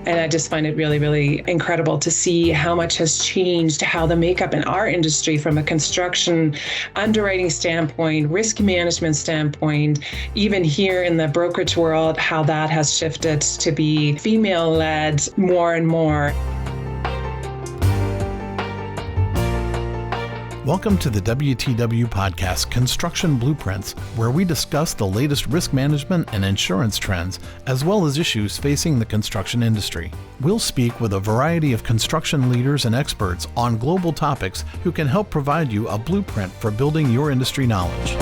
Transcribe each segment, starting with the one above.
And I just find it really, really incredible to see how much has changed, how the makeup in our industry from a construction underwriting standpoint, risk management standpoint, even here in the brokerage world, how that has shifted to be female-led more and more. Welcome to the WTW podcast, Construction Blueprints, where we discuss the latest risk management and insurance trends, as well as issues facing the construction industry. We'll speak with a variety of construction leaders and experts on global topics who can help provide you a blueprint for building your industry knowledge.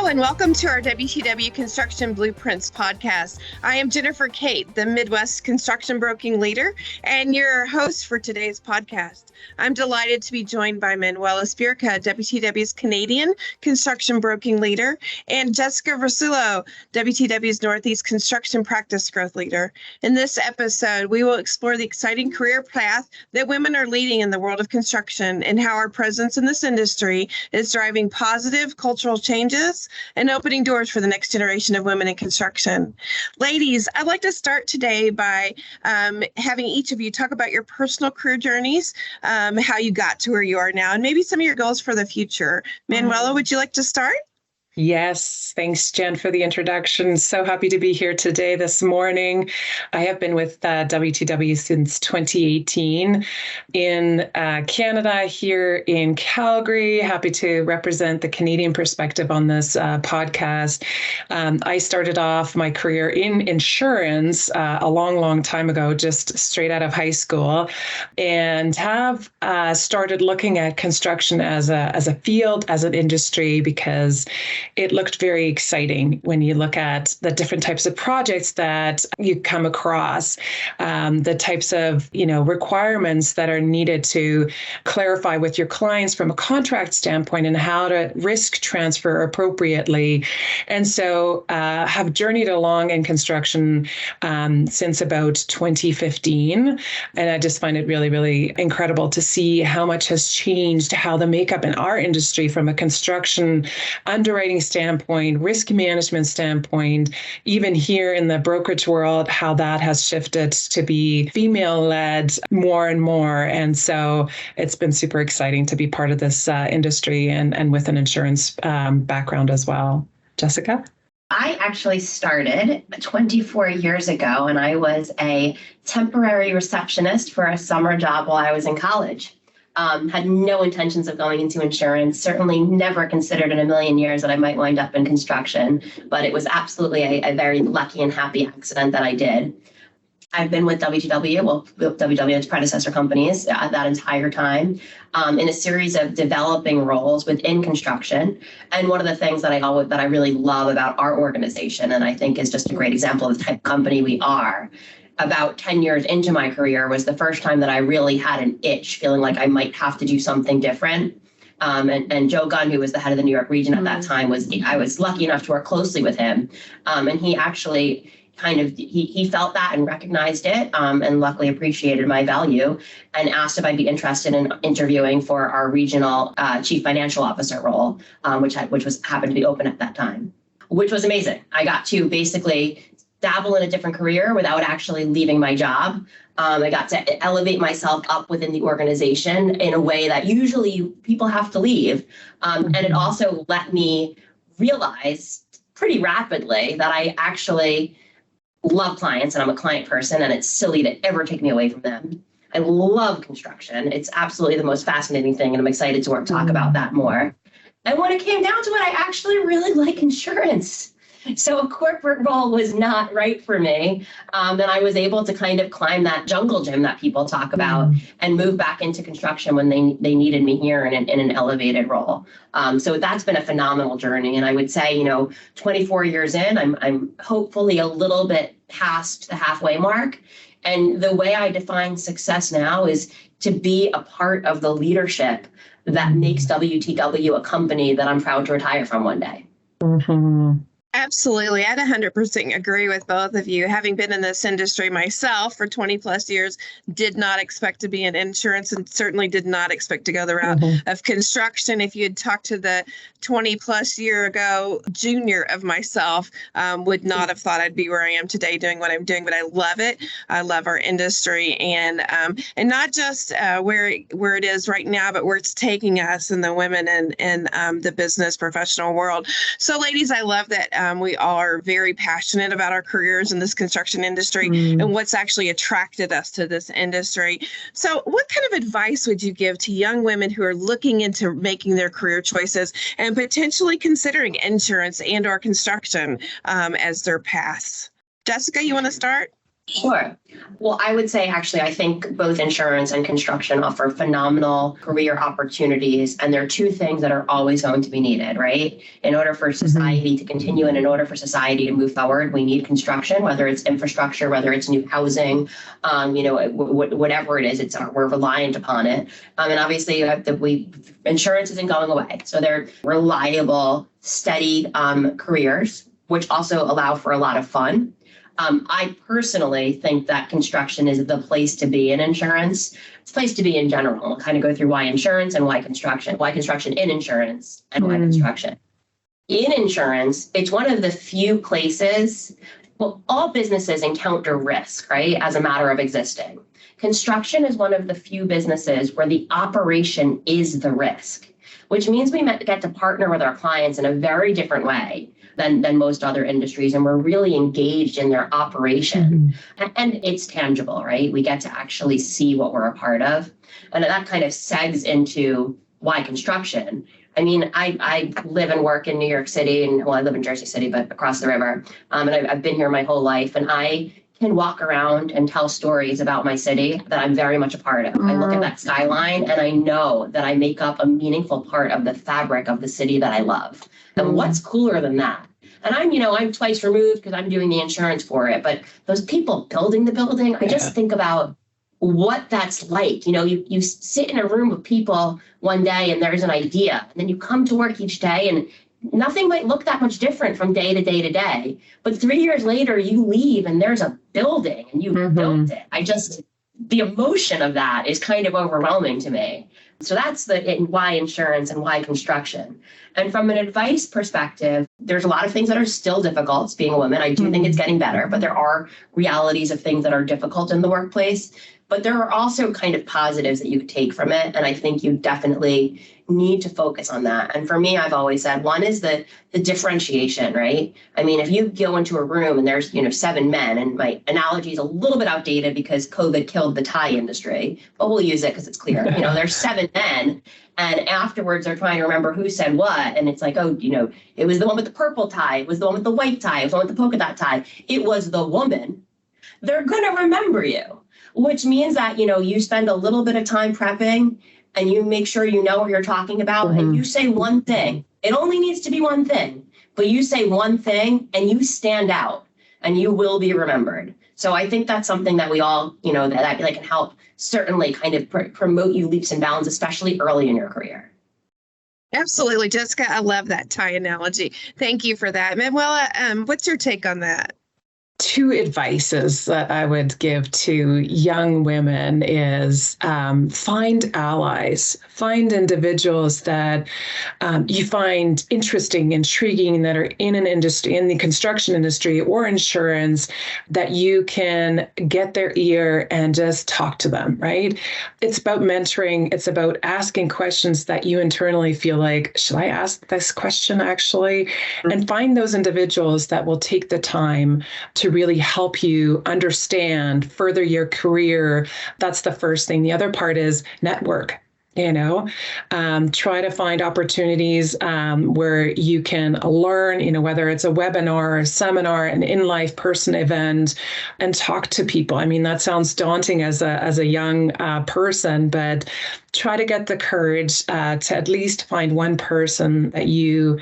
And welcome to our WTW Construction Blueprints podcast. I am Jennifer Cate, the Midwest Construction Broking Leader, and your host for today's podcast. I'm delighted to be joined by Manuela Spyrka, WTW's Canadian Construction Broking Leader, and Jessica Rasulo, WTW's Northeast Construction Practice Growth Leader. In this episode, we will explore the exciting career path that women are leading in the world of construction and how our presence in this industry is driving positive cultural changes and opening doors for the next generation of women in construction. Ladies, I'd like to start today by having each of you talk about your personal career journeys, how you got to where you are now, and maybe some of your goals for the future. Manuela, would you like to start? Yes, thanks, Jen, for the introduction. So happy to be here today, this morning. I have been with WTW since 2018 in Canada, here in Calgary. Happy to represent the Canadian perspective on this podcast. I started off my career in insurance a long time ago, just straight out of high school, and have started looking at construction as a field, as an industry, because it looked very exciting when you look at the different types of projects that you come across, the types of requirements that are needed to clarify with your clients from a contract standpoint and how to risk transfer appropriately. And so have journeyed along in construction since about 2015. And I just find it really, really incredible to see how much has changed, how the makeup in our industry from a construction underwriting standpoint, risk management standpoint, even here in the brokerage world, how that has shifted to be female-led more and more. And so it's been super exciting to be part of this industry and with an insurance background as well. Jessica? I actually started 24 years ago, and I was a temporary receptionist for a summer job while I was in college. Had no intentions of going into insurance, certainly never considered in a million years that I might wind up in construction, but it was absolutely a very lucky and happy accident that I did. I've been with WTW, WTW and its predecessor companies that entire time, in a series of developing roles within construction. And one of the things that I really love about our organization, and I think is just a great example of the type of company we are, about 10 years into my career was the first time that I really had an itch, feeling like I might have to do something different. And Joe Gunn, who was the head of the New York region at that time, I was lucky enough to work closely with him. And he actually he felt that and recognized it, and luckily appreciated my value and asked if I'd be interested in interviewing for our regional chief financial officer role, which happened to be open at that time, which was amazing. I got to basically dabble in a different career without actually leaving my job. I got to elevate myself up within the organization in a way that usually people have to leave. And it also let me realize pretty rapidly that I actually love clients and I'm a client person, and it's silly to ever take me away from them. I love construction. It's absolutely the most fascinating thing, and I'm excited to talk about that more. And when it came down to it, I actually really like insurance. So a corporate role was not right for me. And I was able to kind of climb that jungle gym that people talk about and move back into construction when they needed me here in an elevated role. So that's been a phenomenal journey. And I would say, 24 years in, I'm hopefully a little bit past the halfway mark. And the way I define success now is to be a part of the leadership that makes WTW a company that I'm proud to retire from one day. Mm-hmm. Absolutely. I'd 100% agree with both of you. Having been in this industry myself for 20 plus years, did not expect to be in insurance and certainly did not expect to go the route of construction. If you had talked to the 20 plus year ago junior of myself, would not have thought I'd be where I am today doing what I'm doing, but I love it. I love our industry and not just where it is right now, but where it's taking us and the women and the business professional world. So ladies, I love that we are very passionate about our careers in this construction industry and what's actually attracted us to this industry. So what kind of advice would you give to young women who are looking into making their career choices and potentially considering insurance and or construction as their paths? Jessica, you want to start? Sure. Well, I would say actually, I think both insurance and construction offer phenomenal career opportunities. And they're two things that are always going to be needed, right? In order for society to continue and in order for society to move forward, we need construction, whether it's infrastructure, whether it's new housing, whatever it is, we're reliant upon it. And obviously, insurance isn't going away. So they're reliable, steady careers, which also allow for a lot of fun. I personally think that construction is the place to be in insurance. It's a place to be in general. I'll kind of go through why insurance and why construction in insurance and why construction. In insurance, it's one of the few places, well, all businesses encounter risk, right, as a matter of existing. Construction is one of the few businesses where the operation is the risk, which means we get to partner with our clients in a very different way than most other industries. And we're really engaged in their operation. And it's tangible, right? We get to actually see what we're a part of. And that kind of segs into why construction. I mean, I live and work in New York City, and I live in Jersey City, but across the river. And I've been here my whole life. And I can walk around and tell stories about my city that I'm very much a part of. I look at that skyline and I know that I make up a meaningful part of the fabric of the city that I love. And what's cooler than that? And I'm twice removed because I'm doing the insurance for it. But those people building the building, I just think about what that's like. You sit in a room with people one day and there's an idea, and then you come to work each day and nothing might look that much different from day to day to day. But 3 years later, you leave and there's a building and you built it. The emotion of that is kind of overwhelming to me. So that's why insurance and why construction. And from an advice perspective, there's a lot of things that are still difficult being a woman. I do think it's getting better, but there are realities of things that are difficult in the workplace. But there are also kind of positives that you could take from it. And I think you definitely need to focus on that. And for me, I've always said one is the differentiation, right? I mean, if you go into a room and there's, 7 men, and my analogy is a little bit outdated because COVID killed the tie industry, but we'll use it because it's clear. There's 7 men. And afterwards, they're trying to remember who said what. And it's like, it was the one with the purple tie. It was the one with the white tie. It was the one with the polka dot tie. It was the woman. They're going to remember you, which means that, you spend a little bit of time prepping and you make sure you know what you're talking about. And you say one thing. It only needs to be one thing. But you say one thing and you stand out and you will be remembered. So I think that's something that we all, that can help certainly kind of promote you leaps and bounds, especially early in your career. Absolutely. Jessica, I love that tie analogy. Thank you for that. Manuela, what's your take on that? 2 advices that I would give to young women is find allies, find individuals that you find interesting, intriguing, that are in an industry, in the construction industry or insurance, that you can get their ear and just talk to them, right? It's about mentoring. It's about asking questions that you internally feel like, should I ask this question actually? And find those individuals that will take the time to really help you understand, further your career. That's the first thing. The other part is network. Try to find opportunities where you can learn, whether it's a webinar, a seminar, an in-life person event, and talk to people. I mean, that sounds daunting as a young person, but try to get the courage to at least find one person that you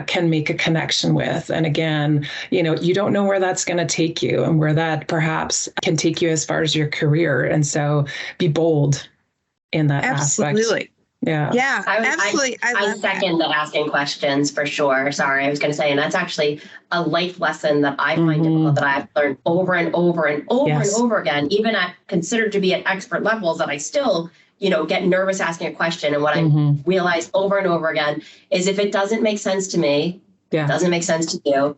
can make a connection with. And again, you don't know where that's going to take you and where that perhaps can take you as far as your career. And so be bold in that Absolutely. aspect. Yeah. Yeah, absolutely. I love second the asking questions for sure. Sorry, I was going to say, and that's actually a life lesson that I find difficult, that I've learned over and over and over and over again, even at considered to be at expert levels, that I still, get nervous asking a question. And what I realize over and over again is, if it doesn't make sense to me, it doesn't make sense to you,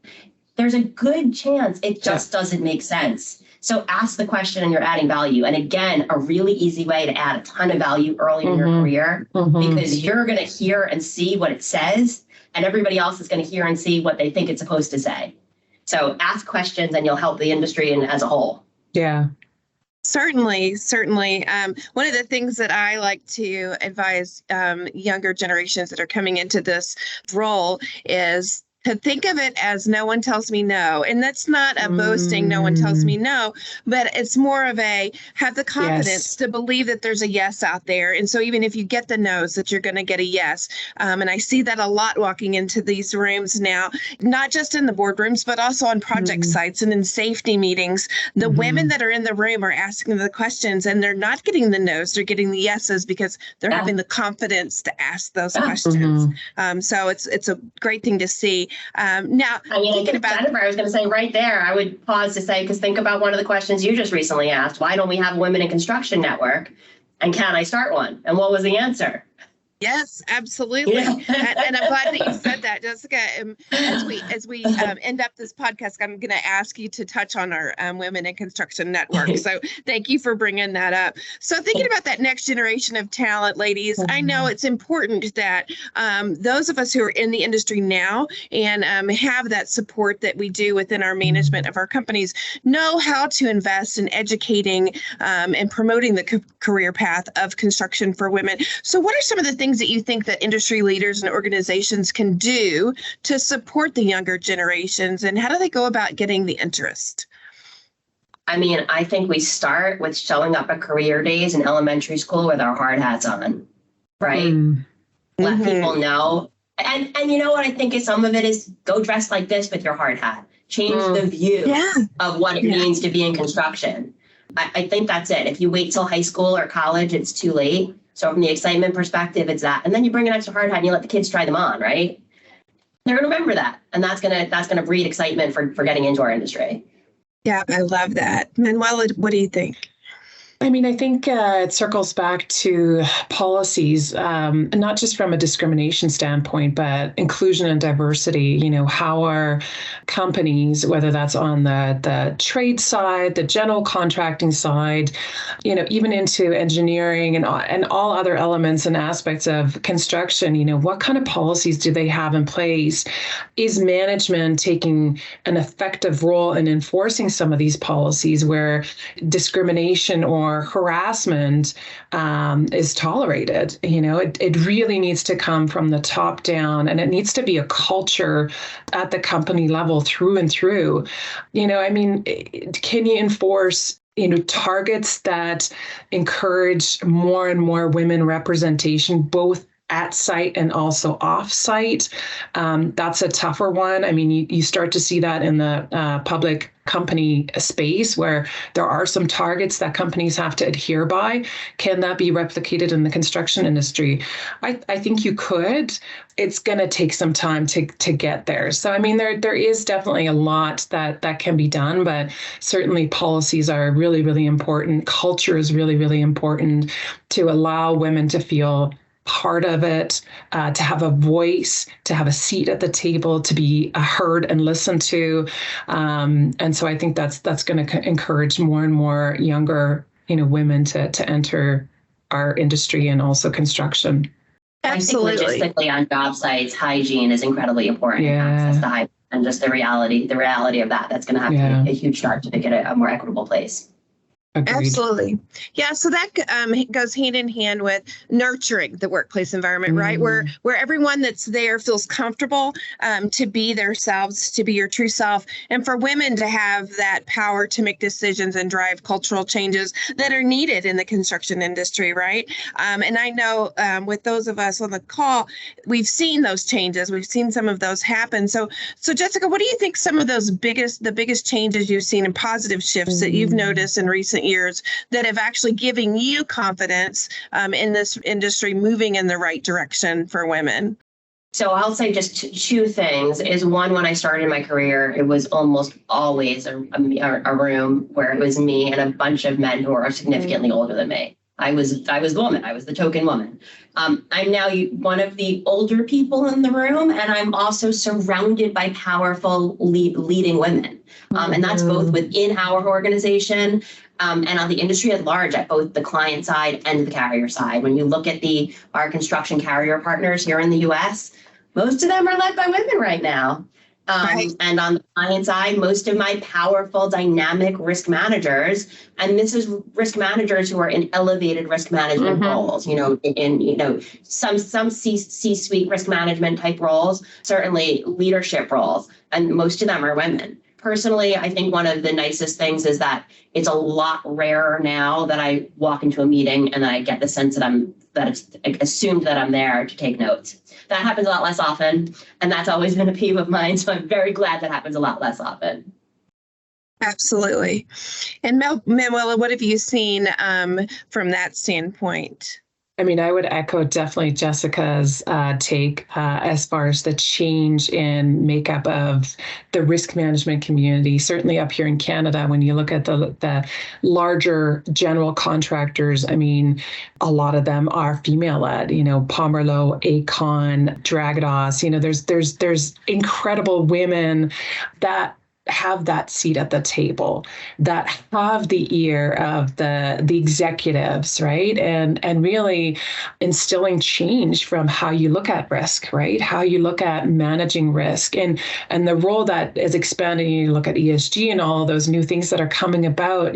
there's a good chance it just doesn't make sense. So ask the question and you're adding value. And again, a really easy way to add a ton of value early in your career, because you're going to hear and see what it says, and everybody else is going to hear and see what they think it's supposed to say. So ask questions and you'll help the industry and as a whole. Yeah. Certainly. One of the things that I like to advise younger generations that are coming into this role is to think of it as no one tells me no. And that's not a boasting, no one tells me no, but it's more of a have the confidence to believe that there's a yes out there. And so even if you get the no's, that you're going to get a yes. And I see that a lot walking into these rooms now, not just in the boardrooms, but also on project sites and in safety meetings. The women that are in the room are asking the questions, and they're not getting the no's, they're getting the yeses because they're having the confidence to ask those questions. So it's a great thing to see. Now, thinking about Jennifer, I was going to say right there, I would pause to say, because think about one of the questions you just recently asked. Why don't we have a Women in Construction network? And can I start one? And what was the answer? Yes, absolutely. And I'm glad that you said that, Jessica. As we end up this podcast, I'm going to ask you to touch on our Women in Construction network. So thank you for bringing that up. So thinking about that next generation of talent, ladies, I know it's important that those of us who are in the industry now and have that support that we do within our management of our companies know how to invest in educating and promoting the career path of construction for women. So what are some of the things that you think that industry leaders and organizations can do to support the younger generations, and how do they go about getting the interest? I think we start with showing up at career days in elementary school with our hard hats on, right? Let people know. And you know what I think is some of it is go dress like this with your hard hat. Change the view of what it means to be in construction. I think that's it. If you wait till high school or college, it's too late. So from the excitement perspective, it's that. And then you bring an extra hard hat and you let the kids try them on, right? They're going to remember that. And that's gonna breed excitement for getting into our industry. Yeah, I love that. Manuela, what do you think? I think it circles back to policies, not just from a discrimination standpoint, but inclusion and diversity. How are companies, whether that's on the trade side, the general contracting side, even into engineering and all other elements and aspects of construction, what kind of policies do they have in place? Is management taking an effective role in enforcing some of these policies where discrimination or harassment is tolerated? It really needs to come from the top down, and it needs to be a culture at the company level through and through. Can you enforce targets that encourage more and more women representation, both at site and also off site? That's a tougher one. You start to see that in the public company space where there are some targets that companies have to adhere by. Can that be replicated in the construction industry? I think you could. It's going to take some time to get there. So, there is definitely a lot that can be done, but certainly policies are really, really important. Culture is really, really important to allow women to feel part of it, to have a voice, to have a seat at the table, to be heard and listened to. And so I think that's going to encourage more and more younger, women to enter our industry and also construction. Absolutely. I think logistically on job sites, hygiene is incredibly important. Access to hygiene and just the reality of that's going to have to be a huge start to make it a more equitable place. Agreed. Absolutely. Yeah. So that goes hand in hand with nurturing the workplace environment, right? Where everyone that's there feels comfortable to be themselves, to be your true self, and for women to have that power to make decisions and drive cultural changes that are needed in the construction industry, right? And I know with those of us on the call, we've seen those changes. We've seen some of those happen. So Jessica, what do you think some of the biggest changes you've seen and positive shifts that you've noticed in recent recent years that have actually given you confidence in this industry moving in the right direction for women? So I'll say just two things. Is one, when I started my career, it was almost always a room where it was me and a bunch of men who are significantly older than me. I was the woman. I was the token woman. I'm now one of the older people in the room, and I'm also surrounded by powerful leading women. And that's both within our organization and on the industry at large, at both the client side and the carrier side. When you look at our construction carrier partners here in the U.S., most of them are led by women right now. Right. And on the client side, most of my powerful, dynamic risk managers, and this is risk managers who are in elevated risk management roles, in some C-suite risk management type roles, certainly leadership roles, and most of them are women. Personally, I think one of the nicest things is that it's a lot rarer now that I walk into a meeting and I get the sense that it's assumed that I'm there to take notes. That happens a lot less often, and that's always been a peeve of mine. So I'm very glad that happens a lot less often. Absolutely. And Manuela, what have you seen from that standpoint? I mean, I would echo definitely Jessica's take as far as the change in makeup of the risk management community. Certainly up here in Canada, when you look at the larger general contractors, I mean, a lot of them are female-led. Pomerleau, Aecon, Dragados. There's incredible women that have that seat at the table, that have the ear of the executives, right? And really instilling change from how you look at risk, right? How you look at managing risk and the role that is expanding. You look at ESG and all those new things that are coming about,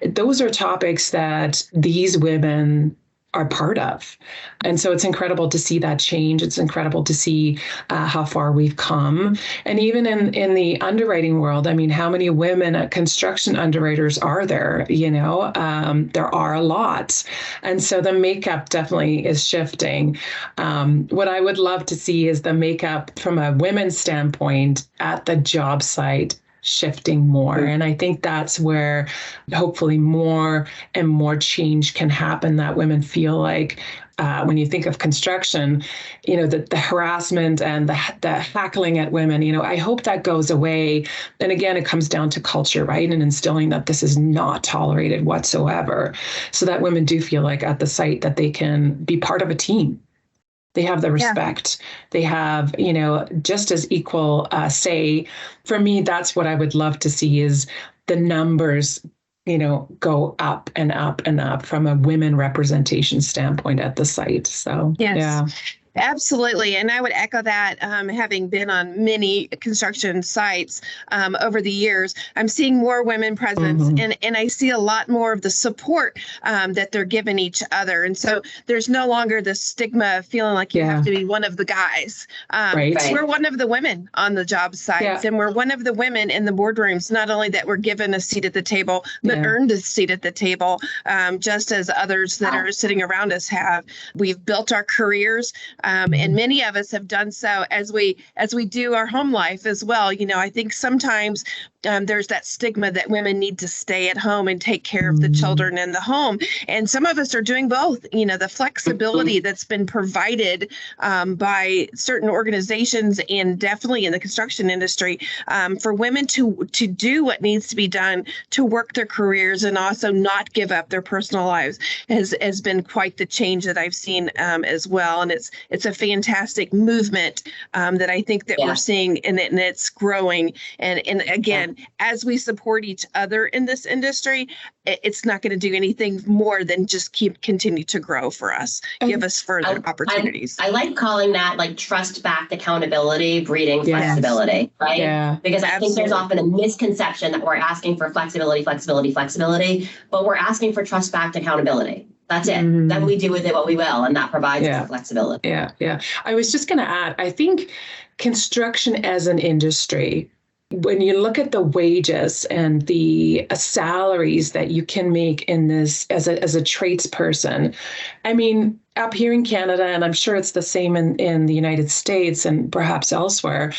those are topics that these women are part of. And so it's incredible to see that change. It's incredible to see how far we've come. And even in the underwriting world, I mean, how many women construction underwriters are there? There are a lot. And so the makeup definitely is shifting. What I would love to see is the makeup from a women's standpoint at the job site shifting more. And I think that's where hopefully more and more change can happen, that women feel like when you think of construction, the harassment and the hackling at women, I hope that goes away. And again, it comes down to culture, right? And instilling that this is not tolerated whatsoever, so that women do feel like at the site that they can be part of a team. They have the respect. Yeah. They have, just as equal say. For me, that's what I would love to see, is the numbers, go up and up and up from a women representation standpoint at the site. So, yes. Yeah. Absolutely. And I would echo that, having been on many construction sites over the years. I'm seeing more women presence, and I see a lot more of the support that they're giving each other. And so there's no longer the stigma of feeling like you have to be one of the guys. Right. We're one of the women on the job sites, and we're one of the women in the boardrooms, not only that we're given a seat at the table, but earned a seat at the table, just as others that are sitting around us have. We've built our careers. And many of us have done so as we do our home life as well. I think sometimes there's that stigma that women need to stay at home and take care of the children in the home. And some of us are doing both. The flexibility that's been provided by certain organizations, and definitely in the construction industry, for women to do what needs to be done to work their careers and also not give up their personal lives has been quite the change that I've seen as well. And it's a fantastic movement that I think that we're seeing, and it's growing. And again, as we support each other in this industry, it's not going to do anything more than just continue to grow for us, give us further opportunities. I like calling that like trust-backed accountability breeding flexibility, right? Yeah. Because I think there's often a misconception that we're asking for flexibility, but we're asking for trust-backed accountability. That's it. Then we do with it what we will, and that provides us flexibility. Yeah. I was just going to add, I think construction as an industry, when you look at the wages and the salaries that you can make in this as a tradesperson, I mean, up here in Canada, and I'm sure it's the same in the United States and perhaps elsewhere,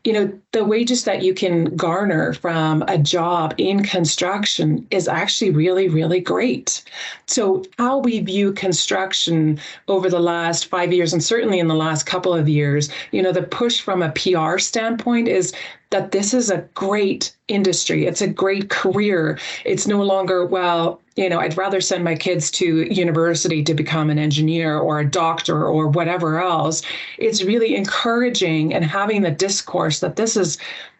the wages that you can garner from a job in construction is actually really, really great. So how we view construction over the last 5 years, and certainly in the last couple of years, the push from a PR standpoint is that this is a great industry. It's a great career. It's no longer, well, I'd rather send my kids to university to become an engineer or a doctor or whatever else. It's really encouraging and having the discourse that this is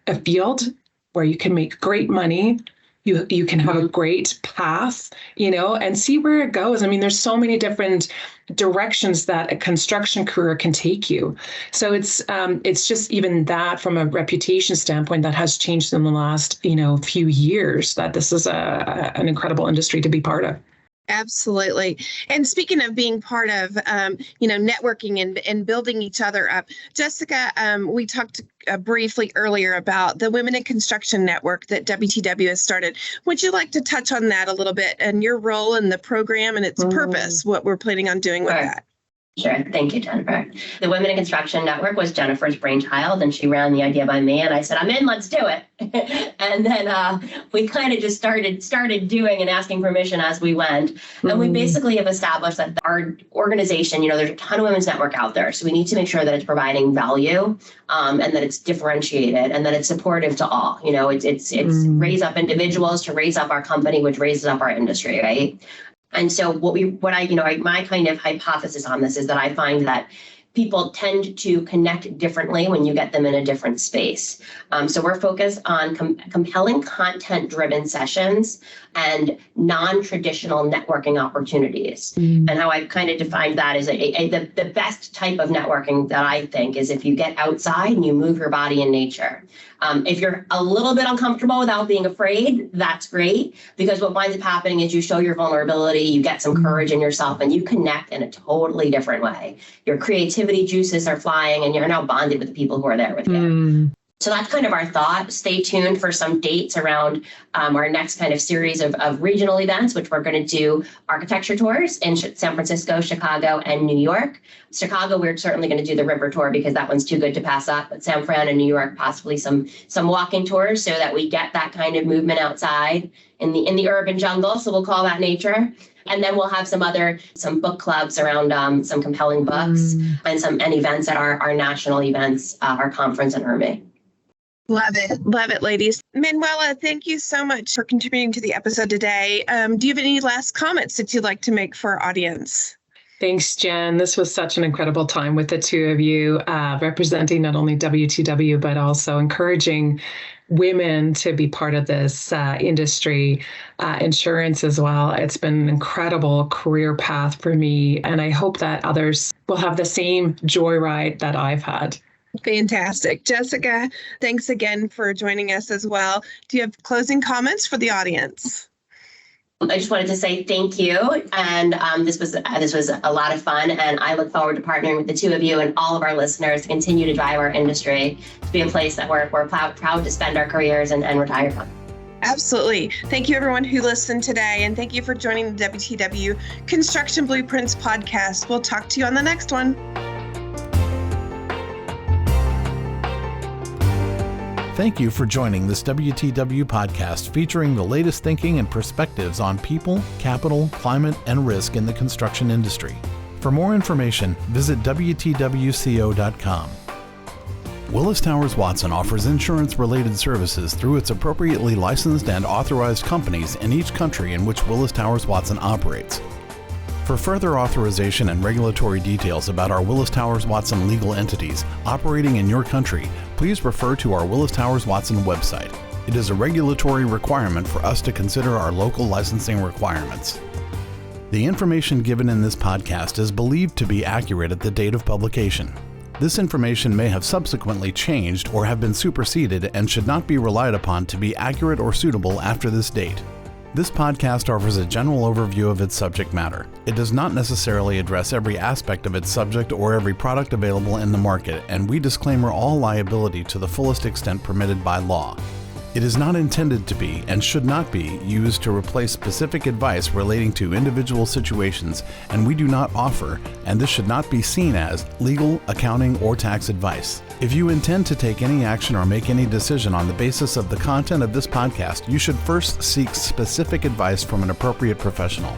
a field where you can make great money. You can have a great path, and see where it goes. I mean, there's so many different directions that a construction career can take you. So it's just even that from a reputation standpoint that has changed in the last, few years, that this is an incredible industry to be part of. Absolutely. And speaking of being part of, networking and building each other up, Jessica, we talked briefly earlier about the Women in Construction Network that WTW has started. Would you like to touch on that a little bit and your role in the program and its purpose, what we're planning on doing with that? Sure. Thank you, Jennifer. The Women in Construction Network was Jennifer's brainchild, and she ran the idea by me, and I said, I'm in, let's do it. And then we kind of just started doing and asking permission as we went. And we basically have established that our organization, there's a ton of women's network out there. So we need to make sure that it's providing value and that it's differentiated and that it's supportive to all. It's raise up individuals to raise up our company, which raises up our industry, right? And so my kind of hypothesis on this is that I find that people tend to connect differently when you get them in a different space. So we're focused on compelling content-driven sessions and non-traditional networking opportunities. And how I've kind of defined that is the best type of networking that I think is if you get outside and you move your body in nature. If you're a little bit uncomfortable without being afraid, that's great, because what winds up happening is you show your vulnerability, you get some courage in yourself, and you connect in a totally different way. Your creativity juices are flying, and you're now bonded with the people who are there with you. So that's kind of our thought. Stay tuned for some dates around our next kind of series of regional events, which we're going to do architecture tours in San Francisco, Chicago, and New York. Chicago, we're certainly going to do the river tour because that one's too good to pass up. But San Fran and New York, possibly some walking tours so that we get that kind of movement outside in the urban jungle. So we'll call that nature. And then we'll have some book clubs around some compelling books and events at our national events, our conference in Hermé. Love it, ladies. Manuela, thank you so much for contributing to the episode today. Do you have any last comments that you'd like to make for our audience? Thanks, Jen. This was such an incredible time with the two of you, representing not only WTW, but also encouraging women to be part of this industry, insurance as well. It's been an incredible career path for me, and I hope that others will have the same joyride that I've had. Fantastic. Jessica, thanks again for joining us as well. Do you have closing comments for the audience? I just wanted to say thank you. And this was a lot of fun. And I look forward to partnering with the two of you and all of our listeners to continue to drive our industry to be a place that we're proud to spend our careers and retire from. Absolutely. Thank you, everyone who listened today. And thank you for joining the WTW Construction Blueprints podcast. We'll talk to you on the next one. Thank you for joining this WTW podcast featuring the latest thinking and perspectives on people, capital, climate, and risk in the construction industry. For more information, visit WTWCO.com. Willis Towers Watson offers insurance-related services through its appropriately licensed and authorized companies in each country in which Willis Towers Watson operates. For further authorization and regulatory details about our Willis Towers Watson legal entities operating in your country, please refer to our Willis Towers Watson website. It is a regulatory requirement for us to consider our local licensing requirements. The information given in this podcast is believed to be accurate at the date of publication. This information may have subsequently changed or have been superseded and should not be relied upon to be accurate or suitable after this date. This podcast offers a general overview of its subject matter. It does not necessarily address every aspect of its subject or every product available in the market, and we disclaimer all liability to the fullest extent permitted by law. It is not intended to be and should not be used to replace specific advice relating to individual situations, and we do not offer, and this should not be seen as, legal, accounting, or tax advice. If you intend to take any action or make any decision on the basis of the content of this podcast, you should first seek specific advice from an appropriate professional.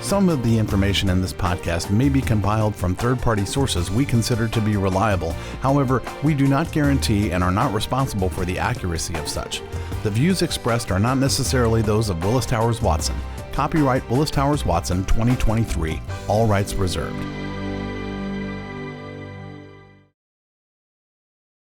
Some of the information in this podcast may be compiled from third-party sources we consider to be reliable. However, we do not guarantee and are not responsible for the accuracy of such. The views expressed are not necessarily those of Willis Towers Watson. Copyright Willis Towers Watson 2023. All rights reserved.